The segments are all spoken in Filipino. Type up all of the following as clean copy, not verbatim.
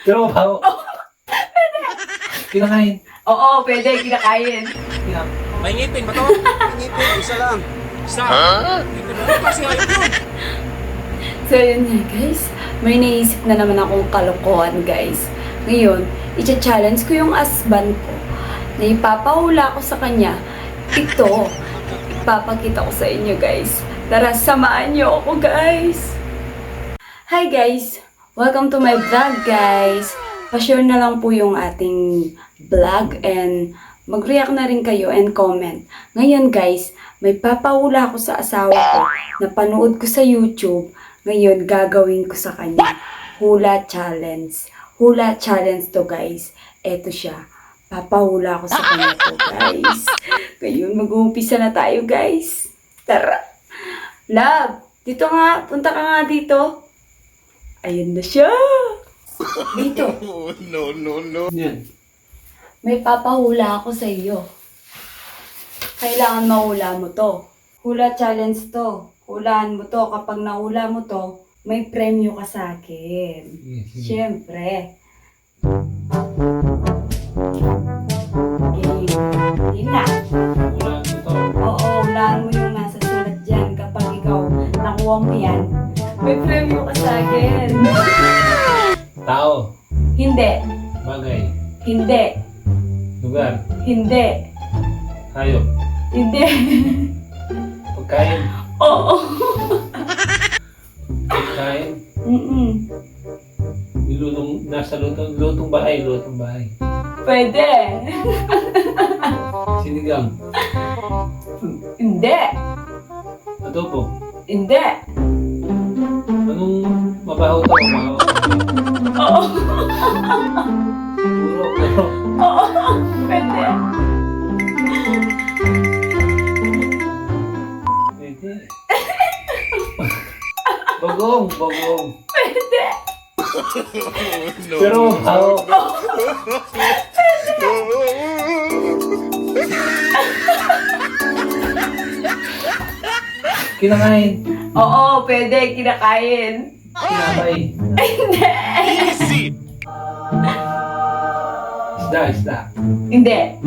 Pero mabaho. Kinakain. Oo, pwede. Kinakain. May ngipin ba to? May ngipin, isa lang. Isa? Ngipin mo kasi ayun yun. So yun nga guys, may naisip na naman akong kalokohan guys. Ngayon, i-challenge ko yung husband ko na ipapahula ko sa kanya. Ito, ipapakita ko sa inyo guys. Tara, samahan niyo ako guys. Hi guys! Welcome to my vlog guys! Pa-share na lang po yung ating vlog and mag-react na rin kayo and comment. Ngayon guys, may papahula ko sa asawa ko na panood ko sa YouTube. Ngayon, gagawin ko sa kanya. Hula challenge. Hula challenge to guys. Eto siya. Papahula ko sa kanya to guys. Ngayon, mag-uumpisa na tayo guys. Tara! Love! Dito nga. Punta ka nga dito. Ayun na siya. Dito. No. Yan. May papahula ako sa iyo. Kailangan mahula mo to. Hula challenge to. Hulaan mo to. Kapag nahula mo to, may premyo ka sa akin. Siyempre. Yun na. Wala mo to. Oo, hulaan mo yung nasa sulat dyan. Kapag ikaw nakuha mo yan, may premyo ka sa akin. Tao. Hindi. Bagay. Hindi. Lugar. Hindi. Hayop. Hindi. Pagkain. Oo. Pagkain. Nasa lutong bahay. Lutong bahay. Pwede. Sinigang. Hindi. Adobo. Hindi. Anong mabaho to? Mabaho. Oo. Puro. Oo. Pwede. Pwede. Bagong. Pwede. Pero mabaho. Kinakain. Oo, pwede. Kinakain. Kinabay. Easy! Isda. Hindi.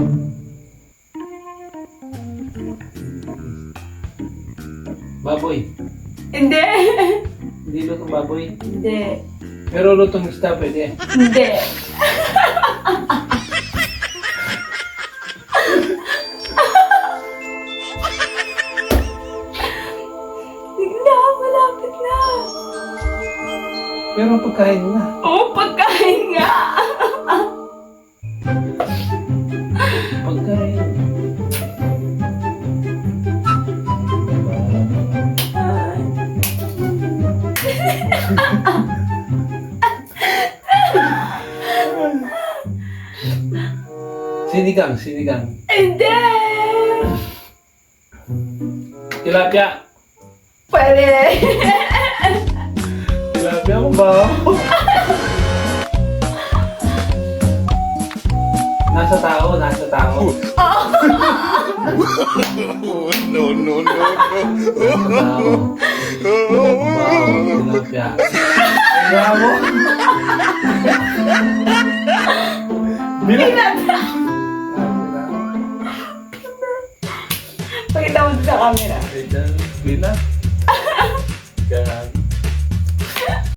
Baboy. Hindi. Hindi lutong baboy. Hindi. Pero lutong isda pwede. Hindi. Tignan, malapit na. Pero pagkain na. Oo, pagkain nga. Pagkain. Sinigang. Hindi. Tilapia. Pwede. Tilapia mo ba? Nasa tao. No. Tao. Tilapia. Kaya mo? Bilang. Pakita mo sa camera. Bilang.